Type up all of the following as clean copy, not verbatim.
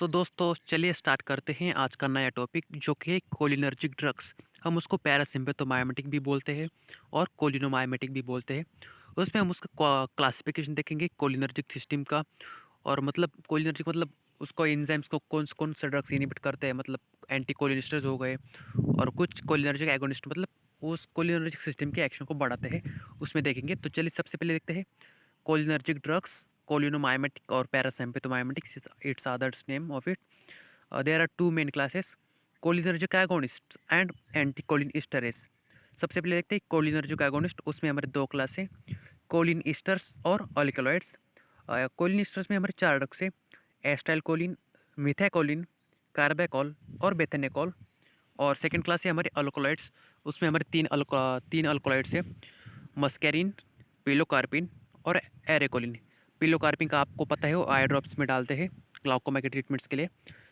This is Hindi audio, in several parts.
दोस्तों चलिए स्टार्ट करते हैं आज का नया टॉपिक जो कि है कोलिनर्जिक ड्रग्स। हम उसको पैरासिम्पथोमाइमेटिक भी बोलते हैं और कोलिनोमाइमेटिक भी बोलते हैं। उसमें हम उसका क्लासिफिकेशन देखेंगे कोलिनर्जिक सिस्टम का। और मतलब कोलिनर्जिक मतलब उसको एंजाइम्स को कौन कौन से ड्रग्स इनहिबिट करते हैं, मतलब एंटी कोलिनिस्टर्स हो गए। और कुछ कोलिनर्जिक एगोनिस्ट मतलब उस कोलिनर्जिक सिस्टम के एक्शन को बढ़ाते हैं, उसमें देखेंगे। तो चलिए सबसे पहले देखते हैं cholinergic drugs, cholinomymetic or parasympathomimetics is its other's name of it. There are two main classes, cholinergic agonists and anticholinesterase. सबसे पहले देखते हैं कोलिनर्जिक एगोनिस्ट। उसमें हमारे दो क्लास हैं, कोलिन ईस्टर्स और अल्कलॉइड्स। कोलिन ईस्टर्स में हमारे चार ड्रग्स हैं, एस्टाइल कोलिन, मिथाकोलिन, कार्बैकॉल और बेथेनेकॉल। और सेकंड क्लास है हमारे अल्कोलॉइड्स। उसमें हमारे तीन अल्कोलॉइड्स हैं, मस्कैरिन, पिलोकार्पिन और एरेकोलिन। पिलोकार्पिन का आपको पता है, वो आई ड्रॉप्स में डालते हैं ग्लाउकोमा के ट्रीटमेंट्स के लिए।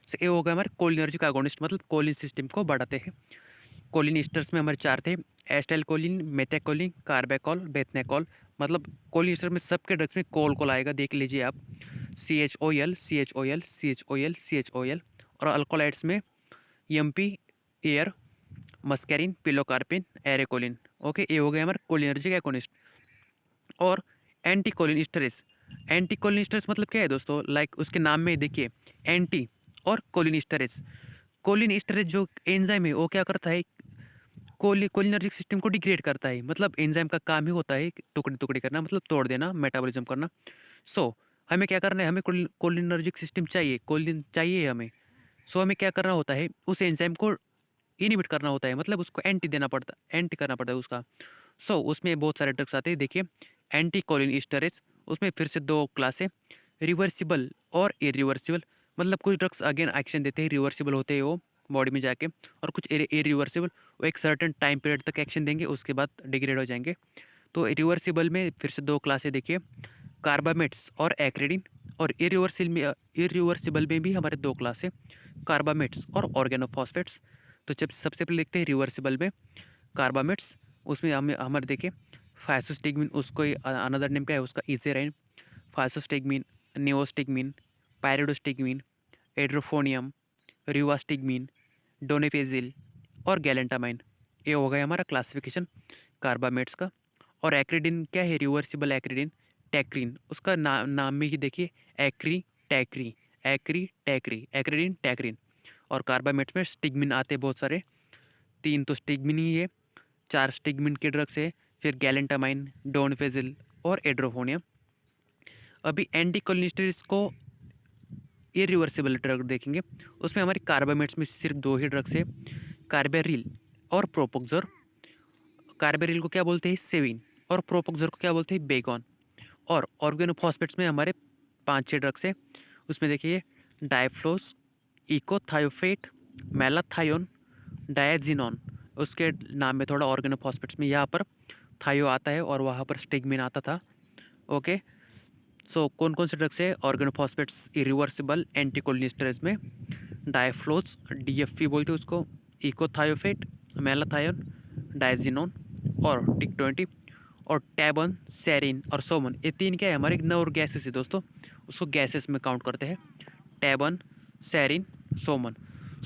सो ये हो गया हमारे कोलिनर्जिक एगोनिस्ट, मतलब कोलिन सिस्टम को बढ़ाते हैं। कोलिन ईस्टर्स में हमारे चार थे, एस्टाइल कोलिन, मेथाकोलिन, कार्बैकॉल, बेथनेकॉल। मतलब कोलिन ईस्टर में सबके ड्रग्स में कोल कोल आएगा, देख लीजिए आप, CHOL, CHOL, CHOL, CHOL। और अल्कोलाइड्स में एमपी, एयर, मस्कैरिन, पिलोकार्पिन, एरेकोलिन। ओके, ये हो गया हमारे कोलिनर्जिक एगोनिस्ट। और एंटी कोलिनिस्टरेस। एंटी कोलिनिस्टरेस मतलब क्या है दोस्तों, लाइक उसके नाम में देखिए, एंटी और कोलिनिस्टरेस। कोलिनिस्टरेस जो एंजाइम है वो क्या करता है, कोलिनर्जिक सिस्टम को डिग्रेड करता है। मतलब एंजाइम का काम ही होता है टुकड़े टुकड़े करना, मतलब तोड़ देना, मेटाबॉलिज्म करना। सो हमें क्या करना है, हमें कोलिनर्जिक सिस्टम चाहिए, कोलिन चाहिए हमें। सो हमें क्या करना होता है, उस एंजाइम को इनिबिट करना होता है, मतलब उसको एंटी देना पड़ता, एंटी करना पड़ता है उसका। सो उसमें बहुत सारे ड्रग्स आते हैं, देखिए एंटी कोलिन स्टेरॉइड्स। उसमें फिर से दो क्लास है, रिवर्सिबल और इरिवर्सिबल। मतलब कुछ ड्रग्स अगेन एक्शन देते हैं, रिवर्सिबल होते हैं वो बॉडी में जाके, और कुछ इरिवर्सिबल, वो एक सर्टेन टाइम पीरियड तक एक्शन देंगे, उसके बाद डिग्रेड हो जाएंगे। तो रिवर्सिबल में फिर से दो क्लास है, देखिए कार्बामेट्स और एक्रेडिन। और इरिवर्सिबल में भी हमारे दो क्लास है, कार्बामेट्स और ऑर्गेनोफॉस्फेट्स। तो जब सबसे पहले देखते हैं रिवर्सिबल में कार्बामेट्स। उसमें हमें हमारे देखिए फाइसोस्टिग्मिन, उसको अनदर नेम क्या है उसका, इसेराइन, फाइसोस्टिग्मिन, नियोस्टिग्मिन, पायरिडोस्टिग्मिन, एड्रोफोनियम, रिवास्टिग्मिन, डोनेफेजिल और गैलेंटामाइन। ये हो गया हमारा क्लासिफिकेशन कार्बामेट्स का। और एक्रीडिन क्या है, रिवर्सिबल एक्रीडिन, टैक्रीन, उसका नाम में ही देखिए, एक्री टैक्री, एक्री टैक्री, एक्रीडिन टैक्रीन। और कार्बामेट्स में स्टिग्मिन आते हैं बहुत सारे, तीन तो स्टिग्मिन ही है, चार स्टिग्मिन के ड्रग्स है, फिर गैलेंटामाइन, डोनफेजिल और एड्रोफोनियम। अभी एंटीकोलिनिस्टर्स को इरिवर्सिबल ड्रग देखेंगे। उसमें हमारे कार्बामेट्स में सिर्फ दो ही ड्रग्स है, कार्बेरिल और प्रोपोक्सर। कार्बेरिल को क्या बोलते हैं, सेविन, और प्रोपोक्सर को क्या बोलते हैं, बेगॉन। और ऑर्गेनोफॉस्फेट्स में हमारे पाँच छः ड्रग्स है। उसमें देखिए डायफ्लोस, इकोथायोफेट, मेलाथायोन, डायजिनॉन। उसके नाम में थोड़ा ऑर्गेनोफॉस्फेट्स में यहाँ पर थायो आता है और वहाँ पर स्टिग्मिन आता था। ओके, सो कौन कौन से ड्रग्स है, ऑर्गेनोफॉस्फेट्स इरिवर्सिबल एंटीकोलिनिस्टरेज में, डायफ्लोस, DFP बोलते हैं उसको, इकोथायोफेट, मेलाथायोन, डायजिनोन और टिक 20। और टैबन, सेरिन और सोमन, ये तीन क्या है, हमारे नौ गैसेस है दोस्तों, उसको गैसेस में काउंट करते हैं, टैबन, सेरिन, सोमन।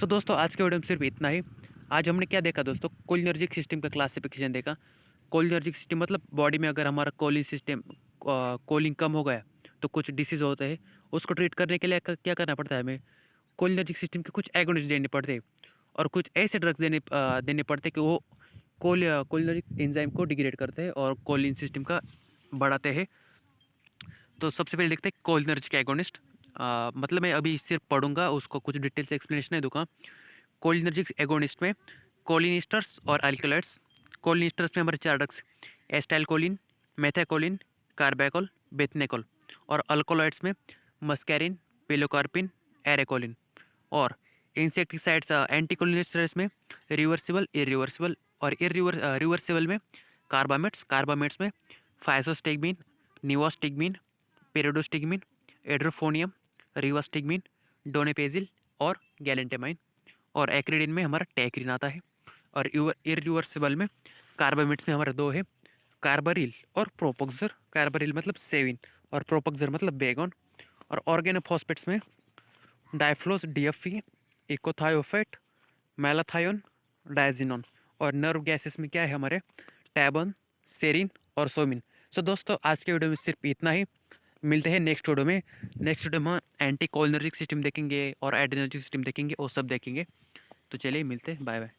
सो दोस्तों आज के वीडियो में सिर्फ इतना ही। आज हमने क्या देखा दोस्तों, कोलिनर्जिक सिस्टम का क्लासिफिकेशन देखा। कोलिनर्जिक सिस्टम मतलब बॉडी में अगर हमारा कोलिन सिस्टम, कोलिन कम हो गया तो कुछ डिसीज होते हैं, उसको ट्रीट करने के लिए क्या करना पड़ता है हमें, कोलिनर्जिक सिस्टम के कुछ एगोनिस्ट देने पड़ते हैं, और कुछ ऐसे ड्रग्स देने पड़ते हैं कि वो कोलिनर्जिक एंजाइम को डिग्रेड करते हैं और कोलिन सिस्टम का बढ़ाते हैं। तो सबसे पहले देखते हैं कोलिनर्जिक एगोनिस्ट। मतलब मैं अभी सिर्फ पढ़ूंगा, उसको कुछ डिटेल से एक्सप्लेनेशन नहीं दूंगा। कोलिनर्जिक एगोनिस्ट में कोलिनिस्टर्स और अल्कलॉइड्स। कोलिनिस्टर्स में हमारे चार ड्रग्स, एस्टाइल कोलिन, मेथाकोलिन, कार्बैकॉल, बेथनेकॉल। और अल्कोलॉइड्स में मस्कैरिन, पिलोकार्पिन, एरेकोलिन। और इंसेक्टिसाइड्स एंटीकोलिनिस्टर्स में रिवर्सिबल, इरिवर्सिबल और रिवर्सिबल में कार्बामेट्स। कार्बामेट्स में फाइसोस्टिग्मिन, निवोस्टिग्मिन, पेरिडोस्टिग्मिन, एड्रोफोनियम, रिवास्टिग्मिन, डोनेपेजिल और गैलेंटामाइन। और एक्रिडिन में हमारा टैक्रिन आता है। और इरिवर्सिबल में कार्बामेट्स में हमारा दो है, कार्बरिल और प्रोपोक्सर। कार्बरिल मतलब सेविन और प्रोपोक्सर मतलब बेगोन। और ऑर्गेनोफॉस्फेट्स में डायफ्लोस, डीएफई, इकोथायोफेट, मैलाथायोन, डायजिनोन। और नर्व गैसेस में क्या है हमारे, टैबन, सेरिन और सोमिन। सो दोस्तों आज के वीडियो में सिर्फ इतना ही। मिलते हैं नेक्स्ट वीडियो में। नेक्स्ट वीडियो में एंटी कोलिनर्जिक सिस्टम देखेंगे और एड्रेनर्जिक सिस्टम देखेंगे, वो सब देखेंगे। तो चलिए मिलते हैं, बाय बाय।